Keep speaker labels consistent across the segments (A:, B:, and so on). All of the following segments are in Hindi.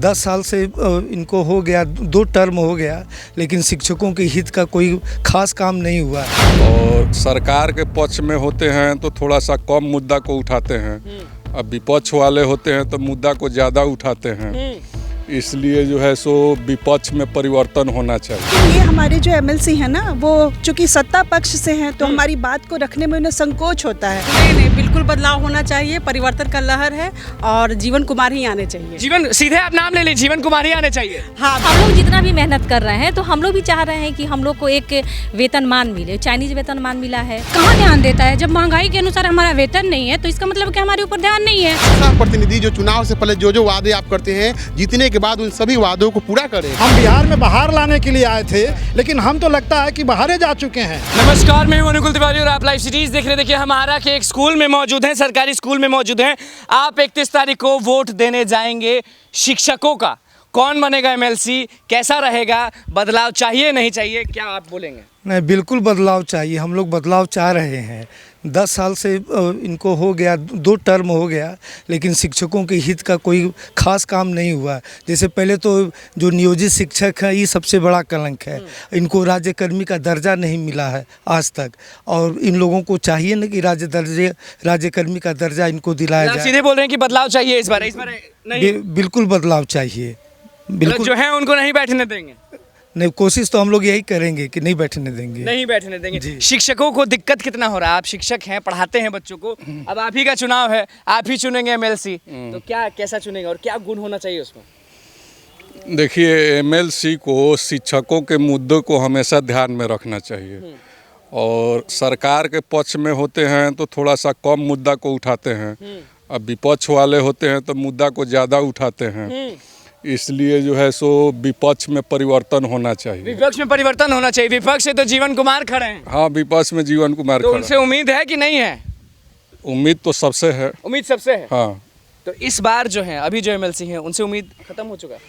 A: 10 साल से इनको हो गया, 2 टर्म हो गया, लेकिन शिक्षकों के हित का कोई खास काम नहीं हुआ।
B: और सरकार के पक्ष में होते हैं तो थोड़ा सा कम मुद्दा को उठाते हैं, अब विपक्ष वाले होते हैं तो मुद्दा को ज़्यादा उठाते हैं, इसलिए जो है सो विपक्ष में परिवर्तन होना चाहिए।
C: ये हमारे जो एमएलसी हैं ना, वो चूंकि सत्ता पक्ष से हैं तो हमारी बात को रखने में उन्हें संकोच होता है।
D: नहीं, बिल्कुल बदलाव होना चाहिए, परिवर्तन का लहर है और जीवन कुमार ही आने चाहिए।
E: जीवन, सीधे आप नाम ले लीजिए, जीवन कुमार ही आने चाहिए।
D: हाँ,
F: हम लोग जितना भी मेहनत कर रहे हैं तो हम लोग भी चाह रहे हैं कि हम लोग को एक वेतनमान मिले। चाइनीज वेतनमान मिला है,
G: कहाँ ध्यान देता है? जब महंगाई के अनुसार हमारा वेतन नहीं है तो इसका मतलब कि हमारे ऊपर ध्यान नहीं है।
H: प्रतिनिधि जो चुनाव से पहले जो वादे आप करते हैं, जीतने के बाद उन सभी वादों को पूरा करें।
I: हम बिहार में बाहर लाने के लिए आए थे, लेकिन हम तो लगता है कि बाहर जा चुके हैं।
E: नमस्कार, मैं हूं अनुकुल तिवारी और आप लाइव सिटीज देख रहे हैं। देखिए, हम आरा के एक स्कूल में मौजूद हैं, सरकारी स्कूल में मौजूद हैं। आप 31 तारीख को वोट देने जाएंगे शिक्षकों का। कौन बनेगा एमएलसी, कैसा रहेगा, बदलाव चाहिए नहीं चाहिए, क्या आप बोलेंगे?
A: नहीं, बिल्कुल बदलाव चाहिए। हम लोग बदलाव चाह रहे हैं। 10 साल से इनको हो गया, 2 टर्म हो गया, लेकिन शिक्षकों के हित का कोई खास काम नहीं हुआ। जैसे पहले तो जो नियोजित शिक्षक हैं, ये सबसे बड़ा कलंक है। इनको राज्यकर्मी का दर्जा नहीं मिला है आज तक, और इन लोगों को चाहिए ना कि राज्यकर्मी का दर्जा इनको दिलाया जाए।
E: सीधे बोल रहे हैं कि बदलाव चाहिए इस बार नहीं?
A: बिल्कुल बदलाव चाहिए, बिल्कुल।
E: जो है उनको नहीं बैठने देंगे?
A: नहीं, कोशिश तो हम लोग यही करेंगे कि नहीं बैठने देंगे।
E: नहीं बैठने देंगे। शिक्षकों को दिक्कत कितना हो रहा है? आप शिक्षक हैं, पढ़ाते हैं बच्चों को, अब आप ही का चुनाव है, आप ही चुनेंगे एमएलसी, तो क्या कैसा चुनेंगे और क्या गुण होना चाहिए उसमें?
B: देखिए, एमएलसी को शिक्षकों के मुद्दों को हमेशा ध्यान में रखना चाहिए, और सरकार के पक्ष में होते हैं तो थोड़ा सा कम मुद्दा को उठाते हैं, अब विपक्ष वाले होते हैं तो मुद्दा को ज़्यादा उठाते हैं, इसलिए जो है सो विपक्ष में परिवर्तन होना चाहिए।
E: विपक्ष में परिवर्तन होना चाहिए। विपक्ष से तो जीवन कुमार खड़े हैं।
B: हाँ, विपक्ष में जीवन कुमार
E: तो उनसे उम्मीद है कि नहीं है?
B: उम्मीद तो सबसे है।
E: उम्मीद सबसे है।
B: हाँ,
E: तो इस बार जो है, अभी जो एमएलसी हैं, उनसे उम्मीद खत्म हो चुका है?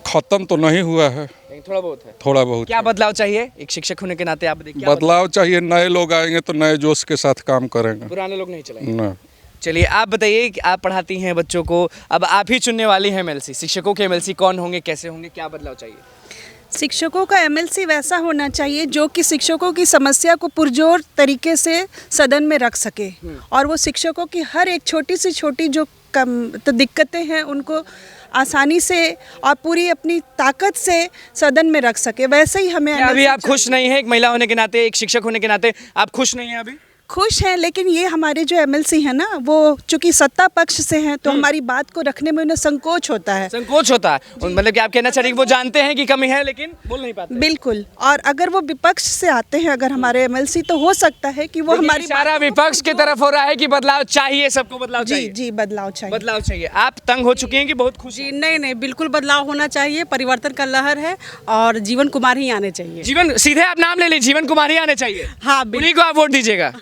B: खत्म तो नहीं हुआ है,
E: थोड़ा बहुत है।
B: थोड़ा बहुत।
E: क्या बदलाव चाहिए एक शिक्षक होने के नाते? आप देखिए,
B: बदलाव चाहिए। नए लोग आएंगे तो नए जोश के साथ काम करेंगे,
E: पुराने लोग नहीं चलेंगे
B: ना।
E: चलिए, आप बताइए कि आप पढ़ाती हैं बच्चों को, अब आप ही चुनने वाली हैं एमएलसी। शिक्षकों के एमएलसी कौन होंगे, कैसे होंगे, क्या बदलाव चाहिए?
C: शिक्षकों का एमएलसी वैसा होना चाहिए जो कि शिक्षकों की समस्या को पुरजोर तरीके से सदन में रख सके, और वो शिक्षकों की हर एक छोटी से छोटी जो तो दिक्कतें हैं उनको आसानी से और पूरी अपनी ताकत से सदन में रख सके। वैसे ही हमें
E: अभी आप खुश नहीं हैं? एक महिला होने के नाते, एक शिक्षक होने के नाते आप खुश नहीं हैं? अभी
C: खुश हैं, लेकिन ये हमारे जो एमएलसी हैं ना, वो चूंकि सत्ता पक्ष से हैं तो हमारी बात को रखने में उन्हें संकोच होता है।
E: संकोच होता है, मतलब कि आप कहना चाह रही हैं वो जानते हैं कि कमी है लेकिन बोल नहीं पाते।
C: बिल्कुल, और अगर वो विपक्ष से आते हैं, अगर हमारे एमएलसी, तो हो सकता है कि वो हमारी
E: सारा विपक्ष की तरफ हो रहा है कि बदलाव चाहिए, सबको बदलाव चाहिए।
C: जी, बदलाव चाहिए,
E: बदलाव चाहिए। आप तंग हो चुकी हैं कि बहुत खुशी?
D: नहीं, बिल्कुल बदलाव होना चाहिए, परिवर्तन का लहर है और जीवन कुमार ही आने चाहिए।
E: जीवन, सीधे आप नाम ले लीजिए, जीवन कुमार ही आने चाहिए।
D: हाँ,
E: उन्हीं को आप वोट दीजिएगा।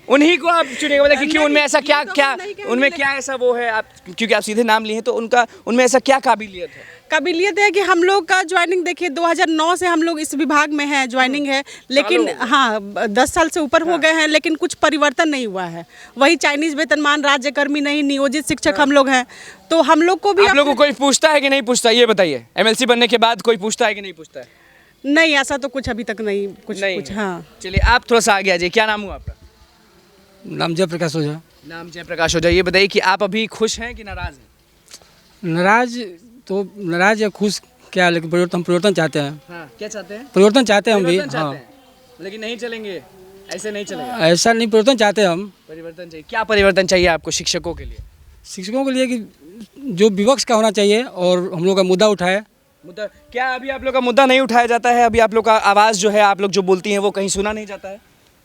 E: उन्हीं को आप चुनेगा, मतलब क्योंकि उनमें ऐसा क्या उनमें क्या ऐसा वो है, आप क्योंकि आप सीधे नाम लिए हैं तो उनमें ऐसा क्या काबिलियत है?
D: काबिलियत है कि हम लोग का ज्वाइनिंग देखिए 2009 से हम लोग इस विभाग में है, ज्वाइनिंग है, लेकिन हाँ 10 साल से ऊपर हो गए हैं, लेकिन कुछ परिवर्तन नहीं हुआ है। वही चाइनीज वेतनमान, राज्यकर्मी नहीं, नियोजित शिक्षक हम लोग हैं। तो हम लोग को भी,
E: आप लोगों को कोई पूछता है कि नहीं पूछता, ये बताइए? एमएलसी बनने के बाद कोई पूछता है कि नहीं पूछता है?
D: नहीं, ऐसा तो कुछ अभी तक नहीं, कुछ। हाँ,
E: चलिए, आप थोड़ा सा आगे आ जाइए। क्या नाम हुआ आपका?
I: नाम जयप्रकाश ओझा।
E: नाम जयप्रकाश ओझा। ये बताइए कि आप अभी खुश हैं कि नाराज हैं?
I: नाराज या खुश क्या, लेकिन परिवर्तन चाहते हैं।
E: हाँ, क्या चाहते हैं?
I: परिवर्तन चाहते हैं हम भी। हाँ,
E: लेकिन नहीं चलेंगे, ऐसे नहीं चलेगा।
I: ऐसा नहीं, परिवर्तन चाहते हैं हम।
E: परिवर्तन चाहिए। क्या परिवर्तन चाहिए आपको शिक्षकों के लिए?
I: शिक्षकों के लिए कि जो विपक्ष का होना चाहिए और हम लोग का मुद्दा उठाए।
E: मुद्दा क्या अभी आप लोग का मुद्दा नहीं उठाया जाता है? अभी आप लोग का आवाज़ जो है, आप लोग जो बोलती हैं, वो कहीं सुना नहीं जाता है?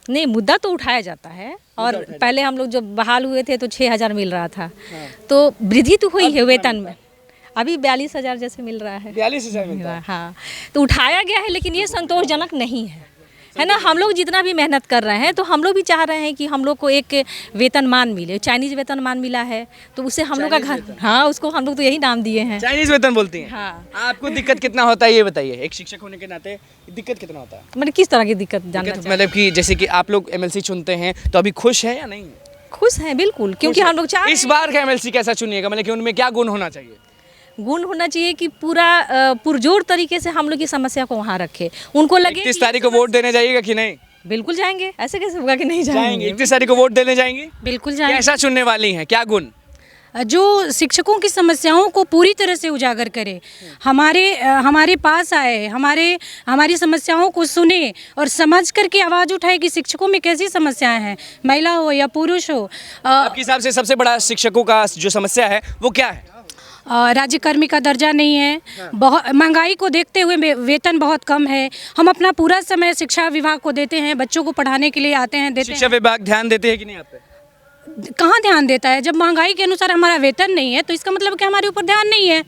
F: नहीं, मुद्दा तो उठाया जाता है। और पहले हम लोग जब बहाल हुए थे तो 6,000 मिल रहा था। हाँ। तो वृद्धि तो हुई है वेतन में, अभी 42,000 जैसे मिल रहा है।
E: 42,000 मिल रहा है।
F: हाँ, तो उठाया गया है, लेकिन ये संतोषजनक नहीं है ना। हम लोग जितना भी मेहनत कर रहे हैं तो हम लोग भी चाह रहे हैं कि हम लोग को एक वेतनमान मिले। चाइनीज वेतनमान मिला है तो उससे हम लोग का घर, हाँ, उसको हम लोग तो यही नाम दिए हैं,
E: चाइनीज वेतन बोलती हैं।
F: हाँ।
E: आपको दिक्कत कितना होता है ये बताइए, एक शिक्षक होने के नाते दिक्कत कितना होता है?
F: मतलब किस तरह की दिक्कत जानना चाहते हैं?
E: मतलब कि जैसे कि आप लोग एमएलसी चुनते हैं तो अभी खुश हैं या नहीं?
F: खुश हैं बिल्कुल, क्योंकि हम लोग चाह
E: इस बार का एमएलसी कैसा चुनिएगा, मतलब कि उनमें क्या गुण होना चाहिए?
F: गुण होना चाहिए कि पूरा पुरजोर तरीके से हम लोग की समस्या को वहाँ रखे, उनको लगे
E: 31 तारीख को वोट देने जाइएगा कि नहीं?
F: बिल्कुल जाएंगे, ऐसे कैसे होगा कि नहीं जाएंगे?
E: 31 तारीख को वोट देने जाएंगे?
G: बिल्कुल जाएंगे।
E: कैसा चुनने वाली हैं, क्या गुण?
G: जो शिक्षकों की समस्याओं को पूरी तरह से उजागर करे, हमारे पास आए, हमारी समस्याओं को सुने और समझ करके आवाज़ उठाए कि शिक्षकों में कैसी समस्याएं हैं, महिला हो या पुरुष हो।
E: आपके हिसाब से सबसे बड़ा शिक्षकों का जो समस्या है वो क्या है?
G: राज्यकर्मी का दर्जा नहीं है, बहुत महंगाई को देखते हुए वेतन बहुत कम है। हम अपना पूरा समय शिक्षा विभाग को देते हैं, बच्चों को पढ़ाने के लिए आते हैं, देते
E: शिक्षा विभाग ध्यान देते हैं कि नहीं आप पे?
G: कहाँ ध्यान देता है? जब महंगाई के अनुसार हमारा वेतन नहीं है तो इसका मतलब कि हमारे ऊपर ध्यान नहीं है,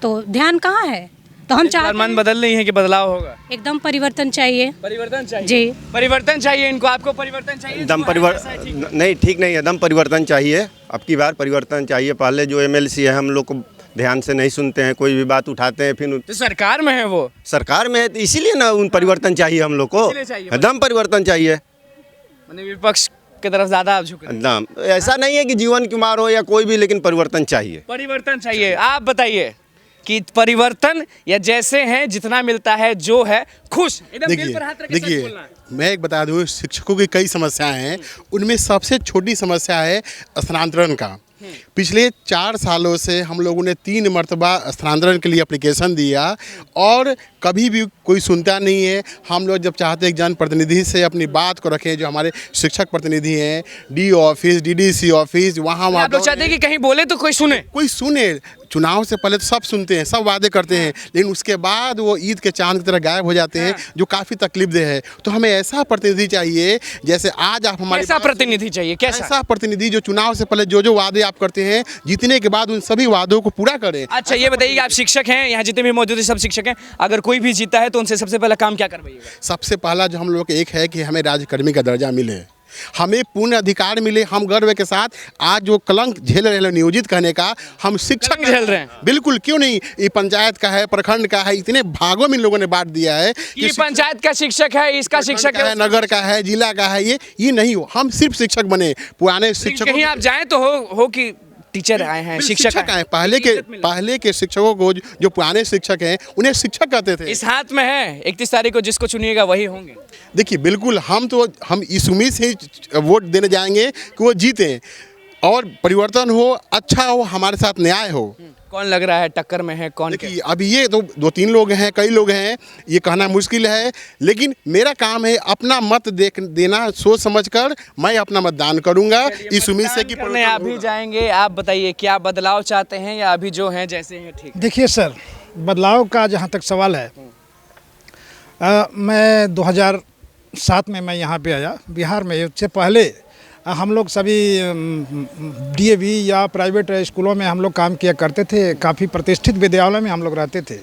G: तो ध्यान कहाँ है? तो हम चाहते
E: मन बदल नहीं है कि बदलाव होगा?
G: एकदम परिवर्तन चाहिए।
E: परिवर्तन चाहिए
G: जी,
E: परिवर्तन चाहिए इनको। आपको परिवर्तन चाहिए?
J: दम परिवर्तन नहीं, ठीक नहीं है, दम परिवर्तन चाहिए। अब की बार परिवर्तन चाहिए। पहले जो एमएलसी है हम लोग को ध्यान से नहीं सुनते हैं, कोई भी बात उठाते हैं फिर
E: तो सरकार में है, वो
J: सरकार में है तो इसीलिए ना उन परिवर्तन चाहिए हम लोग को, दम परिवर्तन चाहिए।
E: मतलब विपक्ष की तरफ ज्यादा आप झुक रहे हैं?
J: दम ऐसा नहीं है कि जीवन कुमार हो या कोई भी, लेकिन परिवर्तन चाहिए।
E: परिवर्तन चाहिए। आप बताइए कि परिवर्तन या जैसे हैं जितना मिलता है जो है खुश, एकदम दिल पर हाथ रख के सच बोलना है।
H: मैं एक बता दूं, शिक्षकों की कई समस्याएं हैं, उनमें सबसे छोटी समस्या है स्थानांतरण का। पिछले 4 सालों से हम लोगों ने 3 मरतबा स्थानांतरण के लिए एप्लीकेशन दिया और कभी भी कोई सुनता नहीं है। हम लोग जब चाहते हैं एक जनप्रतिनिधि से अपनी बात को रखें, जो हमारे शिक्षक प्रतिनिधि हैं, डी ऑफिस, डीडीसी ऑफिस, वहाँ
E: आप लोग चाहते हैं कि कहीं बोले तो कोई सुने।
H: चुनाव से पहले तो सब सुनते हैं, सब वादे करते हैं, लेकिन उसके बाद वो ईद के चांद की तरह गायब हो जाते हैं, जो काफ़ी तकलीफदेह है। तो हमें ऐसा प्रतिनिधि चाहिए, जैसे आज आप हमारे
E: कैसा प्रतिनिधि चाहिए? कैसा
H: ऐसा प्रतिनिधि जो चुनाव से पहले जो वादे आप करते हैं, जीतने के बाद उन सभी वादों को पूरा करें।
E: अच्छा ये बताइए, आप शिक्षक हैं, यहाँ जितने भी मौजूद हैं सब शिक्षक हैं, अगर कोई भी जीता है तो उनसे सबसे पहला काम क्या करवाइएगा?
H: सबसे पहला जो हम लोग का एक है कि हमें राज्यकर्मी का दर्जा मिले, हमें पूर्ण अधिकार मिले। हम गर्व के साथ आज जो कलंक झेल रहे हैं नियोजित कहने का, हम शिक्षक
E: झेल रहे हैं।
H: बिल्कुल, क्यों नहीं? ये पंचायत का है, प्रखंड का है, इतने भागों में इन लोगों ने बांट दिया है
E: कि पंचायत का शिक्षक है, इसका शिक्षक है,
H: नगर का है, जिला का है। ये नहीं हो, हम सिर्फ शिक्षक बने। पुराने शिक्षक
E: कहीं आप जाएं तो हो कि टीचर आए हैं, शिक्षक आए।
H: पहले के शिक्षकों को, जो पुराने शिक्षक हैं, उन्हें शिक्षक कहते थे।
E: इस हाथ में है, 31 तारीख को जिसको चुनिएगा वही होंगे।
H: देखिए बिल्कुल, हम इस उम्मीद से ही वोट देने जाएंगे कि वो जीतें और परिवर्तन हो, अच्छा हो, हमारे साथ न्याय हो।
E: कौन लग रहा है टक्कर में है? कौन?
H: देखिए अब ये तो 2-3 लोग हैं, कई लोग हैं, ये कहना मुश्किल है, लेकिन मेरा काम है अपना मत देना सोच समझकर। मैं अपना मतदान करूंगा इस उम्मीद से कि
E: आप भी जाएंगे। आप बताइए, क्या बदलाव चाहते हैं या अभी जो हैं जैसे हैं ठीक?
A: देखिए सर, बदलाव का जहाँ तक सवाल है, मैं 2007 में मैं यहाँ पे आया बिहार में। इससे पहले हम लोग सभी डीएवी या प्राइवेट स्कूलों में हम लोग काम किया करते थे, काफ़ी प्रतिष्ठित विद्यालयों में हम लोग रहते थे।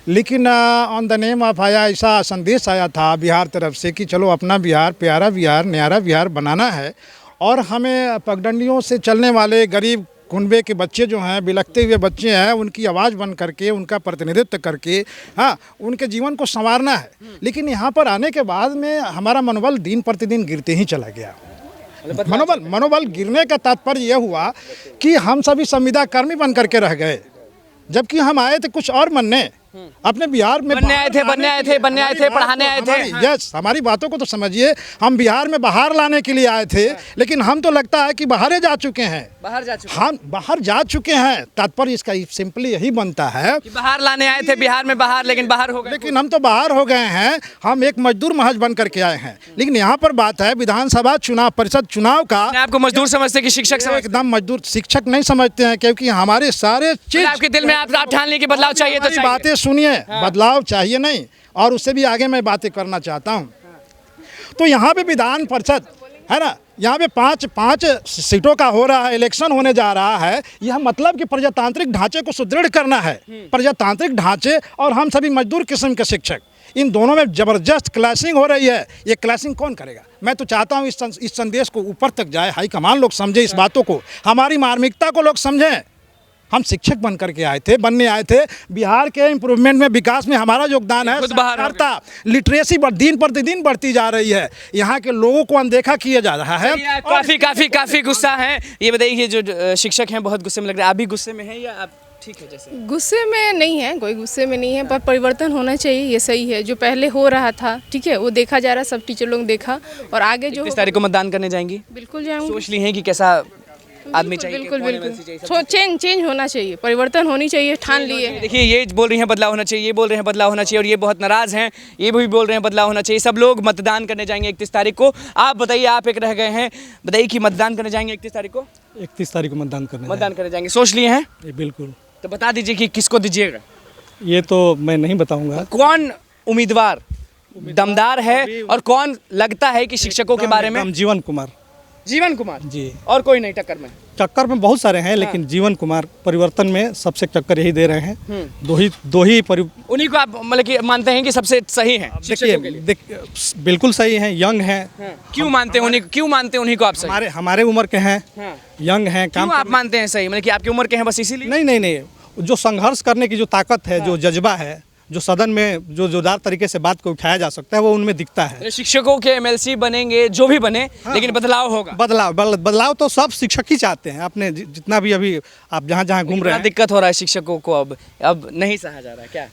A: लेकिन ऑन द नेम ऑफ आया, ऐसा संदेश आया था बिहार तरफ से कि चलो अपना बिहार, प्यारा बिहार, न्यारा बिहार बनाना है और हमें पगडंडियों से चलने वाले गरीब कुनबे के बच्चे जो हैं, बिलखते हुए बच्चे हैं, उनकी आवाज़ बन करके, उनका प्रतिनिधित्व करके, हाँ, उनके जीवन को संवारना है। लेकिन यहाँ पर आने के बाद में हमारा मनोबल दिन प्रतिदिन गिरते ही चला गया। मनोबल गिरने का तात्पर्य यह हुआ कि हम सभी संविदा कर्मी बन करके रह गए, जबकि हम आए थे कुछ और बनने, अपने बिहार में
E: बनने आए थे, पढ़ाने आए थे।
A: यस, हमारी बातों को तो समझिए, हम बिहार में बाहर लाने के लिए आए थे, लेकिन हम तो लगता है कि बाहर जा चुके हैं। हम बाहर जा चुके हैं, तात्पर्य इसका सिंपली यही बनता है
E: कि बाहर लाने आए थे बिहार में, लेकिन बाहर हो गए।
A: लेकिन हम तो बाहर हो गए हैं, हम एक मजदूर महज बन करके आए हैं। लेकिन यहाँ पर बात है विधानसभा चुनाव, परिषद चुनाव का।
E: आपको मजदूर समझते कि शिक्षक समझते?
A: एकदम मजदूर, शिक्षक नहीं समझते हैं, क्योंकि हमारे सारे चीज
E: आपके दिल में आप ठान लें कि बदलाव चाहिए तो चाहिए।
A: बातें सुनिए, बदलाव चाहिए नहीं, और उससे भी आगे मैं बातें करना चाहता हूँ। तो यहाँ पे विधान परिषद है ना, यहाँ पे 5 सीटों का हो रहा है, इलेक्शन होने जा रहा है। यह मतलब कि प्रजातांत्रिक ढांचे को सुदृढ़ करना है। प्रजातांत्रिक ढांचे और हम सभी मजदूर किस्म के शिक्षक, इन दोनों में ज़बरदस्त क्लैशिंग हो रही है। ये क्लैशिंग कौन करेगा? मैं तो चाहता हूँ इस संदेश को ऊपर तक जाए, हाईकमान लोग समझे इस बातों को, हमारी मार्मिकता को लोग समझें। हम शिक्षक बन करके आए थे, बनने आए थे। बिहार के इम्प्रूवमेंट में, विकास में हमारा योगदान है। साक्षरता, लिटरेसी दिन प्रतिदिन बढ़ती जा रही है। यहाँ के लोगों को अनदेखा किया जा रहा है।
E: काफ़ी गुस्सा है। ये बताइए, जो शिक्षक हैं बहुत गुस्से में लग रहे हैं, आप भी गुस्से में हैं या आप? ठीक है जैसे
K: गुस्से में नहीं है, कोई गुस्से में नहीं है, पर परिवर्तन होना चाहिए, ये सही है। जो पहले हो रहा था, ठीक है, वो देखा जा रहा है, सब टीचर लोग देखा, और आगे जो
E: 31 तारीख को मतदान करने जाएंगी?
K: बिल्कुल जाऊंगी।
E: सोच ली हैं कि कैसा आदमी चाहिए?
K: बिल्कुल बिल्कुल चेंज होना चाहिए, परिवर्तन होनी चाहिए, ठान लिए।
E: देखिए ये बोल रही हैं बदलाव होना चाहिए, ये बोल रहे हैं बदलाव होना चाहिए, और ये बहुत नाराज हैं, ये भी बोल रहे हैं बदलाव होना चाहिए। सब लोग मतदान करने जाएंगे 31 तारीख को। आप बताइए, आप एक रह गए हैं, बताइए कि मतदान करने जाएंगे 31 तारीख को?
I: 31 तारीख को मतदान
E: करने जाएंगे, सोच लिए हैं?
I: बिल्कुल।
E: तो बता दीजिए कि किसको दीजिएगा?
I: ये तो मैं नहीं बताऊंगा।
E: कौन उम्मीदवार दमदार है और कौन लगता है कि शिक्षकों के बारे में?
I: जीवन कुमार
E: जी, और कोई नहीं टक्कर में?
I: टक्कर में बहुत सारे हैं, लेकिन जीवन कुमार परिवर्तन में सबसे टक्कर यही दे रहे हैं। दो ही
E: उन्हीं को आप मतलब कि मानते हैं कि सबसे सही हैं शिक्षकों के लिए?
I: बिल्कुल सही हैं, यंग हैं।
E: क्यों मानते हैं उन्हीं को आप सही?
I: हमारे उम्र के हैं, यंग हैं।
E: क्यों आप मानते हैं सही, मतलब कि आपकी उम्र के हैं बस इसीलिए?
I: नहीं, जो संघर्ष करने की जो ताकत है, जो जज्बा है, जो सदन में जो जोरदार तरीके से बात को उठाया जा सकता है, वो उनमें दिखता है।
E: शिक्षकों के एमएलसी बनेंगे, जो भी बने, लेकिन बदलाव होगा।
I: बदलाव तो सब शिक्षक ही चाहते हैं। आपने जितना भी अभी आप जहाँ घूम रहे हैं,
E: दिक्कत हो रहा है शिक्षकों को, अब नहीं सहा जा रहा है क्या?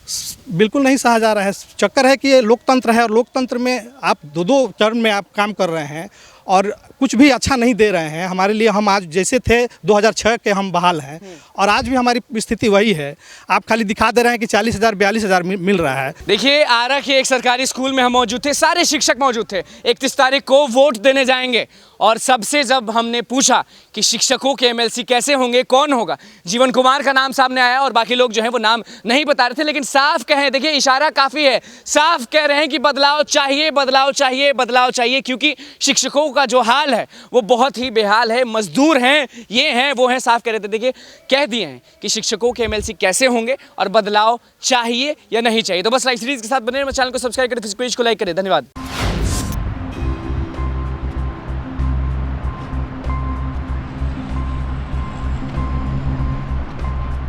I: बिल्कुल नहीं सहा जा रहा है। चक्कर है कि ये लोकतंत्र है, और लोकतंत्र में आप दो टर्म में आप काम कर रहे हैं और कुछ भी अच्छा नहीं दे रहे हैं हमारे लिए। हम आज जैसे थे 2006 के हम बहाल हैं, और आज भी हमारी स्थिति वही है। आप खाली दिखा दे रहे हैं कि 40,000 42,000 मिल रहा है।
E: देखिए, आरा के एक सरकारी स्कूल में हम मौजूद थे, सारे शिक्षक मौजूद थे। 31 तारीख को वोट देने जाएंगे, और सबसे जब हमने पूछा कि शिक्षकों के एमएलसी कैसे होंगे, कौन होगा, जीवन कुमार का नाम सामने आया, और बाकी लोग जो हैं वो नाम नहीं बता रहे थे, लेकिन साफ कहें, देखिए इशारा काफ़ी है, साफ कह रहे हैं कि बदलाव चाहिए, बदलाव चाहिए, बदलाव चाहिए, क्योंकि शिक्षकों का जो हाल है वो बहुत ही बेहाल है। मजदूर हैं, ये हैं, वो हैं, साफ कह रहे थे। देखिए, कह दिए हैं कि शिक्षकों के एमएलसी कैसे होंगे और बदलाव चाहिए या नहीं चाहिए। तो बस लाइव सीरीज के साथ बने रहिए, चैनल को सब्सक्राइब करें, फेसबुक पेज को लाइक करें। धन्यवाद।